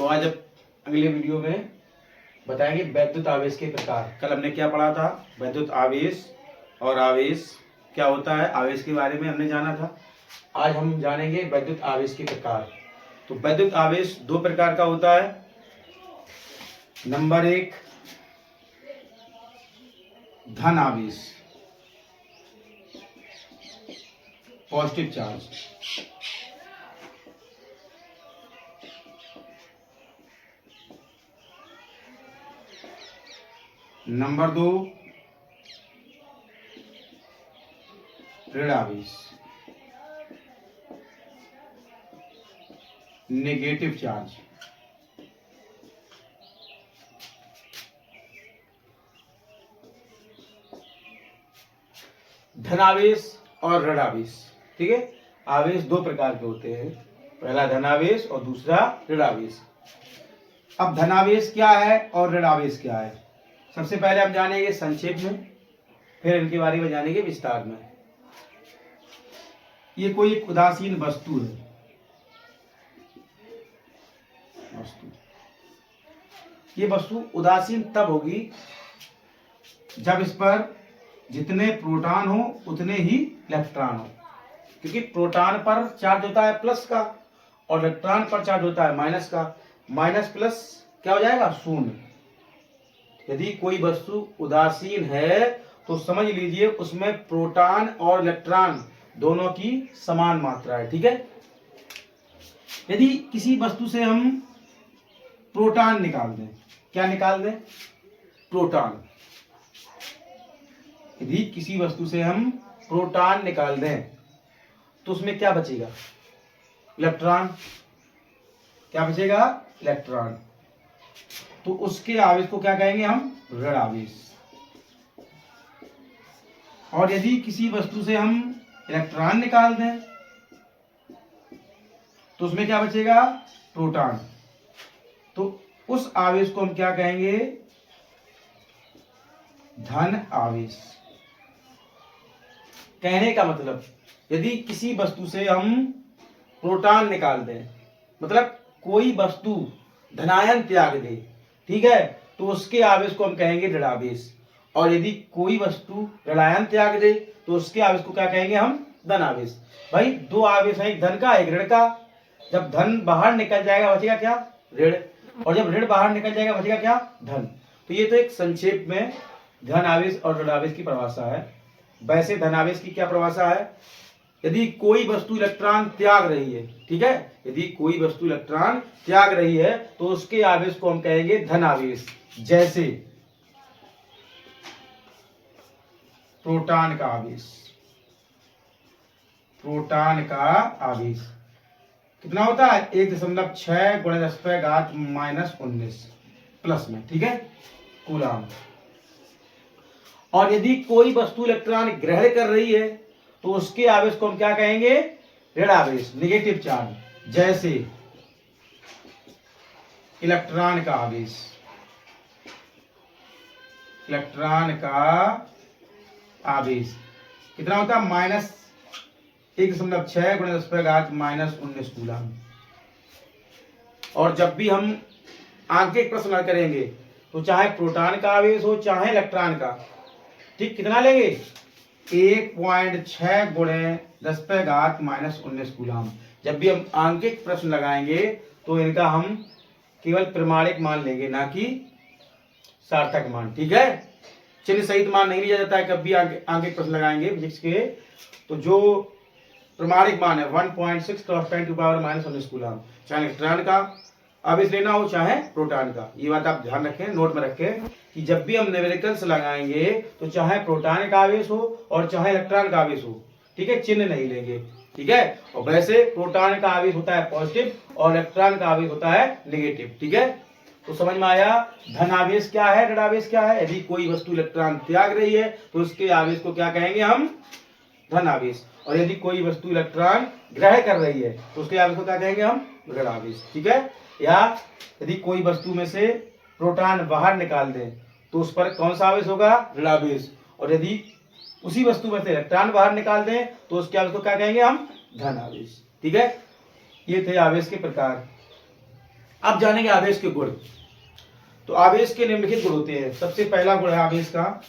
तो आज अब अगले वीडियो में बताएंगे वैद्युत आवेश के प्रकार। कल हमने क्या पढ़ा था, वैद्युत आवेश और आवेश क्या होता है, आवेश के बारे में हमने जाना था। आज हम जानेंगे वैद्युत आवेश के प्रकार। तो वैद्युत आवेश दो प्रकार का होता है। नंबर एक, धन आवेश, पॉजिटिव चार्ज। नंबर दो, ऋण आवेश, नेगेटिव चार्ज। धन आवेश और ऋण आवेश, ठीक है। आवेश दो प्रकार के होते हैं, पहला धन आवेश और दूसरा ऋण आवेश। अब धन आवेश क्या है और ऋण आवेश क्या है, सबसे पहले हम जानेंगे संक्षेप में, फिर इनके बारे में जानेंगे विस्तार में। ये कोई एक उदासीन वस्तु है, ये वस्तु उदासीन तब होगी जब इस पर जितने प्रोटॉन हो उतने ही इलेक्ट्रॉन हो, क्योंकि प्रोटॉन पर चार्ज होता है प्लस का और इलेक्ट्रॉन पर चार्ज होता है माइनस का। माइनस प्लस क्या हो जाएगा, शून्य। यदि कोई वस्तु उदासीन है तो समझ लीजिए उसमें प्रोटॉन और इलेक्ट्रॉन दोनों की समान मात्रा है, ठीक है। यदि किसी वस्तु से हम प्रोटॉन निकाल दें, क्या निकाल दें, प्रोटॉन। यदि किसी वस्तु से हम प्रोटॉन निकाल दें तो उसमें क्या बचेगा, इलेक्ट्रॉन। क्या बचेगा, इलेक्ट्रॉन। तो उसके आवेश को क्या कहेंगे हम, ऋण आवेश। और यदि किसी वस्तु से हम इलेक्ट्रॉन निकाल दें तो उसमें क्या बचेगा, प्रोटॉन। तो उस आवेश को हम क्या कहेंगे, धन आवेश। कहने का मतलब, यदि किसी वस्तु से हम प्रोटॉन निकाल दें, मतलब कोई वस्तु धनायन त्याग दे, ठीक है, तो उसके आवेश को हम कहेंगे ऋण आवेश। और यदि कोई वस्तु ऋणायन त्याग दे तो उसके आवेश को क्या कहेंगे हम, धन आवेश। भाई दो आवेश हैं, एक धन का एक ऋण का। जब धन बाहर निकल जाएगा बचेगा क्या, ऋण, और जब ऋण बाहर निकल जाएगा बचेगा क्या, धन। तो ये तो एक संक्षेप में धन आवेश और ऋण आवेश की परिभाषा है। वैसे धन आवेश की क्या परिभाषा है, यदि कोई वस्तु इलेक्ट्रॉन त्याग रही है, ठीक है, यदि कोई वस्तु इलेक्ट्रॉन त्याग रही है तो उसके आवेश को हम कहेंगे धन आवेश। जैसे प्रोटॉन का आवेश, प्रोटॉन का आवेश कितना होता है, 1.6 × 10⁻⁻19 प्लस में, ठीक है, कूलाम। और यदि कोई वस्तु इलेक्ट्रॉन ग्रहण कर रही है तो उसके आवेश को हम क्या कहेंगे, ऋण आवेश, नेगेटिव चार्ज। जैसे इलेक्ट्रॉन का आवेश, इलेक्ट्रॉन का आवेश कितना होता है, -1.6 × 10⁻⁻19 कूलाम। और जब भी हम आगे प्रश्न करेंगे तो चाहे प्रोटॉन का आवेश हो चाहे इलेक्ट्रॉन का, ठीक, कितना लेंगे, 1.6 × 10⁻⁻19 कूलाम। जब भी हम आंकिक प्रश्न लगाएंगे तो इनका हम केवल प्रमाणिक मान लेंगे, ना कि सार्थक मान, ठीक है। चिन्ह सहित मान नहीं लिया जाता है। कभी आंकिक प्रश्न लगाएंगे फिजिक्स के तो जो प्रमाणिक मान है 1.6 × 10⁻⁻19 कूलाम, चाहे इलेक्ट्रॉन का आवेश लेना हो चाहे प्रोटॉन का। ये बात आप ध्यान रखें, नोट में रखें कि जब भी हम न्यूमेरिकल्स लगाएंगे तो चाहे प्रोटॉन का आवेश हो और चाहे इलेक्ट्रॉन का आवेश हो, ठीक है, चिन्ह नहीं लेंगे, ठीक है। और वैसे प्रोटॉन का आवेश होता है पॉजिटिव और इलेक्ट्रॉन का आवेश होता है नेगेटिव, ठीक है। तो समझ में आया, धन आवेश क्या है, ऋण आवेश क्या है। यदि कोई वस्तु इलेक्ट्रॉन त्याग रही है तो उसके आवेश को क्या कहेंगे हम, धन आवेश। और यदि कोई वस्तु इलेक्ट्रॉन ग्रहण कर रही है तो उसके आवेश को क्या कहेंगे हम, ऋण आवेश, ठीक है। या यदि कोई वस्तु में से प्रोटॉन बाहर निकाल दें तो उस पर कौन सा आवेश होगा, ऋण आवेश। और यदि उसी वस्तु में से इलेक्ट्रॉन बाहर निकाल दें तो उसके आवेश को क्या कहेंगे हम, धन आवेश, ठीक है। ये थे आवेश के प्रकार। अब जानेंगे आवेश के गुण। तो आवेश के निम्नलिखित गुण होते हैं। सबसे पहला गुण है आवेश का,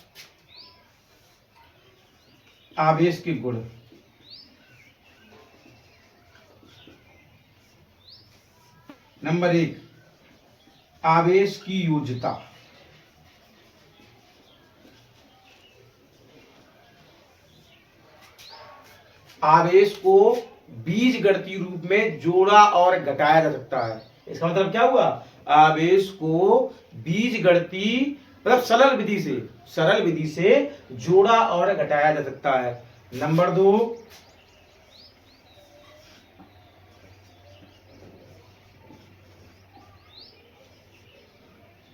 आवेश के गुण। नंबर 1, आवेश की योज्यता। आवेश को बीजगणितीय रूप में जोड़ा और घटाया जा सकता है। इसका मतलब क्या हुआ? आवेश को बीजगणितीय मतलब सरल विधि से जोड़ा और घटाया जा सकता है। नंबर 2,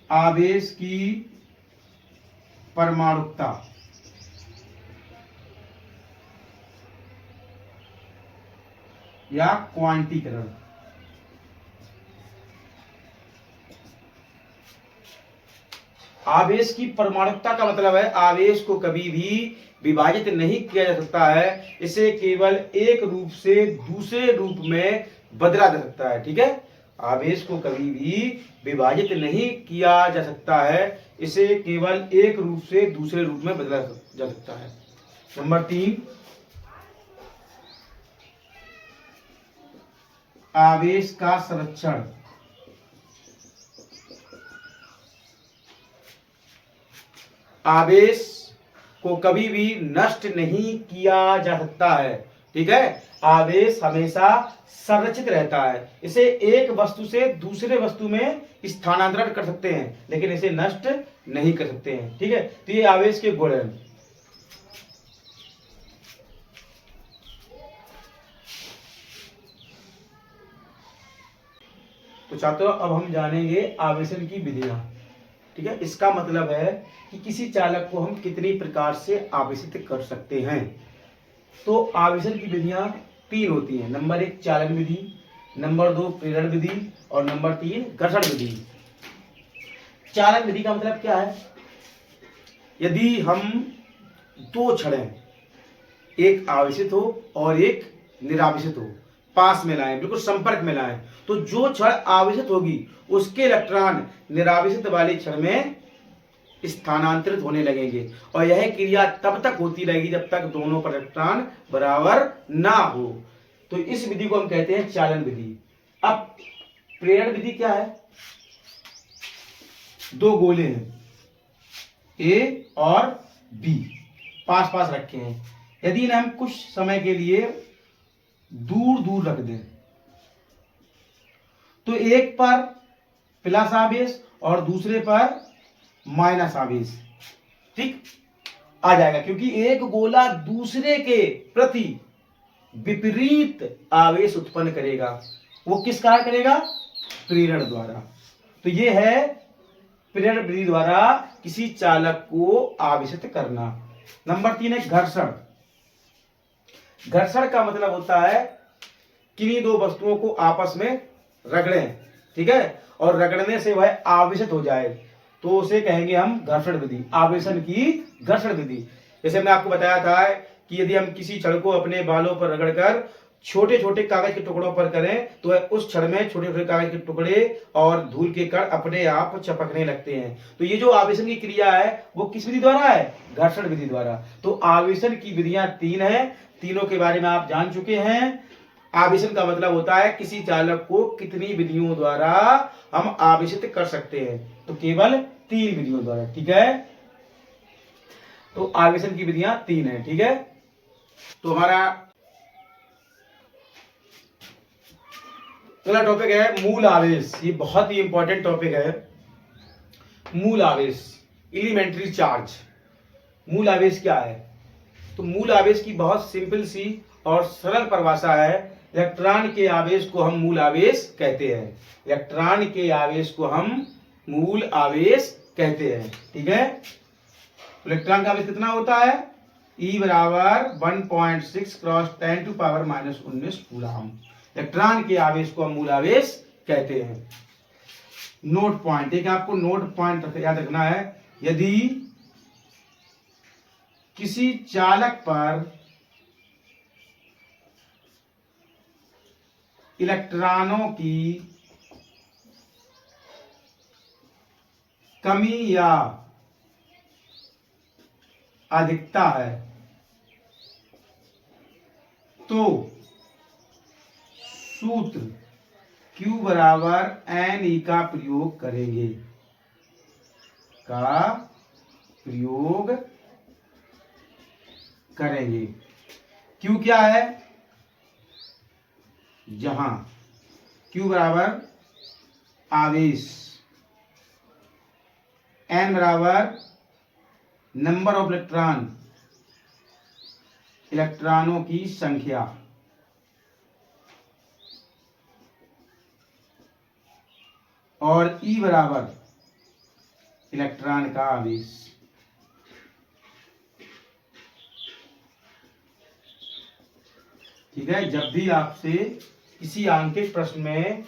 आवेश की परमाणुकता। या क्वांटीकरण। आवेश की परमाणुकता का मतलब है आवेश को कभी भी विभाजित नहीं किया जा सकता है, इसे केवल एक रूप से दूसरे रूप में बदला जा सकता है। ठीक है, आवेश को कभी भी विभाजित नहीं किया जा सकता है, इसे केवल एक रूप से दूसरे रूप में बदला जा सकता है। नंबर 3, आवेश का संरक्षण। आवेश को कभी भी नष्ट नहीं किया जा सकता है। ठीक है, आवेश हमेशा संरक्षित रहता है, इसे एक वस्तु से दूसरे वस्तु में स्थानांतरण कर सकते हैं, लेकिन इसे नष्ट नहीं कर सकते हैं। ठीक है, तो ये आवेश के गुण हैं। तो छात्रों, अब हम जानेंगे आवेशन की विधियां। ठीक है, इसका मतलब है कि किसी चालक को हम कितनी प्रकार से आवेशित कर सकते हैं। तो आवेशन की विधियां 3 होती हैं। नंबर 1, चालन विधि। नंबर 2, प्रेरण विधि। और नंबर 3, घर्षण विधि। चालन विधि का मतलब क्या है? यदि हम 2 छड़ें, एक आवेशित हो और एक निरावेशित हो, पास में लाएं, बिल्कुल संपर्क में लाएं, तो जो छड़ आवेशित होगी उसके इलेक्ट्रॉन निरावेशित वाली छड़ में स्थानांतरित होने लगेंगे, और यह क्रिया तब तक होती रहेगी जब तक दोनों पर इलेक्ट्रॉन बराबर ना हो। तो इस विधि को हम कहते हैं चालन विधि। अब प्रेरण विधि क्या है? 2 गोले हैं, ए और बी, पास पास रखे हैं। यदि इन्हें हम कुछ समय के लिए दूर दूर रख दें, तो एक पर प्लस आवेश और दूसरे पर माइनस आवेश ठीक आ जाएगा, क्योंकि एक गोला दूसरे के प्रति विपरीत आवेश उत्पन्न करेगा। वो किस कारण करेगा? प्रेरण द्वारा। तो ये है प्रेरण विधि द्वारा किसी चालक को आवेशित करना। नंबर 3 है घर्षण। घर्षण का मतलब होता है किन्हीं 2 वस्तुओं को आपस में रगड़ें, ठीक है, और रगड़ने से वह आवेशित हो जाए, तो उसे कहेंगे हम घर्षण विधि, आवेशन की घर्षण विधि। जैसे मैंने आपको बताया था कि यदि हम किसी छड़ को अपने बालों पर रगड़कर छोटे छोटे कागज के टुकड़ों पर करें, तो वह उस छड़ में छोटे छोटे कागज के टुकड़े और धूल के कण अपने आप चपकने लगते हैं। तो ये जो आवेशन की क्रिया है वो किस विधि द्वारा है? घर्षण विधि द्वारा। तो आवेशन की विधियां 3 हैं, तीनों के बारे में आप जान चुके हैं। आवेशन का मतलब होता है किसी चालक को कितनी विधियों द्वारा हम आवेशित कर सकते हैं, तो केवल 3 विधियों द्वारा। ठीक है, तो आवेशन की विधियां 3 हैं। ठीक है, तो हमारा अगला टॉपिक है मूल आवेश। ये बहुत ही इंपॉर्टेंट टॉपिक है। मूल आवेश, एलिमेंट्री चार्ज। मूल आवेश क्या है? तो मूल आवेश की बहुत सिंपल सी और सरल परिभाषा है, इलेक्ट्रॉन के आवेश को हम मूल आवेश कहते हैं। इलेक्ट्रॉन के आवेश को हम मूल आवेश कहते हैं। ठीक है, इलेक्ट्रॉन का आवेश कितना होता है? E बराबर 1.6 cross 10 to power -19 coulomb. Electron के आवेश को हम मूल आवेश कहते हैं। नोट पॉइंट, एक आपको नोट पॉइंट याद रखना है, यदि किसी चालक पर इलेक्ट्रॉनों की कमी या अधिकता है तो सूत्र Q बराबर NE का प्रयोग करेंगे, Q क्या है? जहां Q बराबर आवेश, N बराबर नंबर ऑफ इलेक्ट्रॉनों की संख्या, और E बराबर इलेक्ट्रॉन का आवेश। ठीक है, जब भी आपसे किसी आंकिक प्रश्न में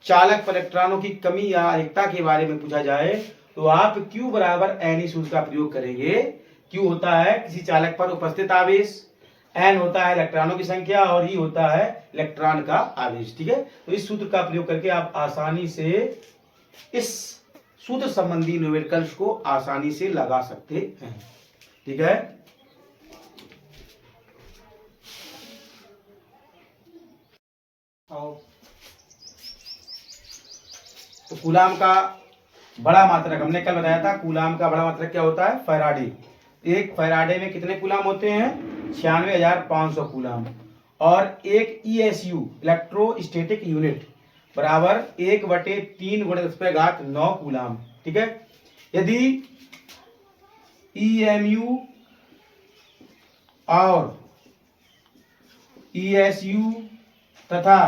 चालक पर इलेक्ट्रॉनों की कमी या अधिकता के बारे में पूछा जाए तो आप Q बराबर NE सूत्र का प्रयोग करेंगे। Q होता है किसी चालक पर उपस्थित आवेश, N होता है इलेक्ट्रॉनों की संख्या और E होता है इलेक्ट्रॉन का आवेश। ठीक है, तो इस सूत्र का प्रयोग करके आप आसानी से इस सूत्र संबंधी न्यूमेरिकल्स को आसानी से लगा सकते हैं। ठीक है, तो कूलाम का बड़ा मात्रक हमने कल बताया था। कूलाम का बड़ा मात्रक क्या होता है? फैराडे। एक फैराडे में कितने कूलाम होते हैं? 96,500 कूलाम। और एक ESU इलेक्ट्रोस्टैटिक यूनिट बराबर 1/3 × 10⁻9 कूलाम। ठीक है, यदि EMU और ESU तथा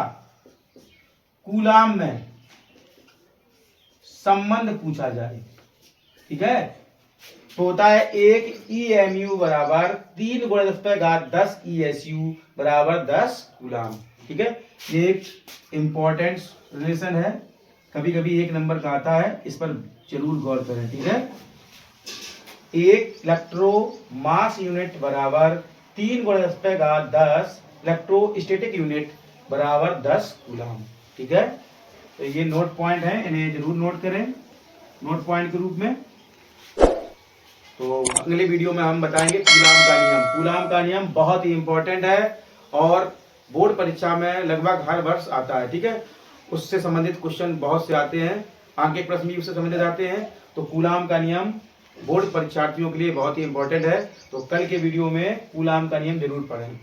कूलाम में संबंध पूछा जाए, ठीक है, तो होता है एक EMU बराबर 3 × 10⁻10 ESU बराबर 10 कूलाम। ठीक है, ये एक इंपॉर्टेंट रिलेशन है, कभी कभी 1 नंबर का आता है, इस पर जरूर गौर करें। ठीक है, एक इलेक्ट्रो मास यूनिट बराबर 3 × 10⁻10 इलेक्ट्रोस्टैटिक यूनिट बराबर 10 कूलाम। ठीक है, तो ये नोट पॉइंट है, इन्हें जरूर नोट करें नोट पॉइंट के रूप में। तो अगले वीडियो में हम बताएंगे कूलाम का नियम। कूलाम का नियम बहुत ही इंपॉर्टेंट है और बोर्ड परीक्षा में लगभग हर वर्ष आता है। ठीक है, उससे संबंधित क्वेश्चन बहुत से आते हैं, आंकिक प्रश्न भी उससे संबंधित आते हैं। तो कूलाम का नियम बोर्ड परीक्षार्थियों के लिए बहुत ही इंपॉर्टेंट है। तो कल के वीडियो में कूलाम का नियम जरूर पढ़ें।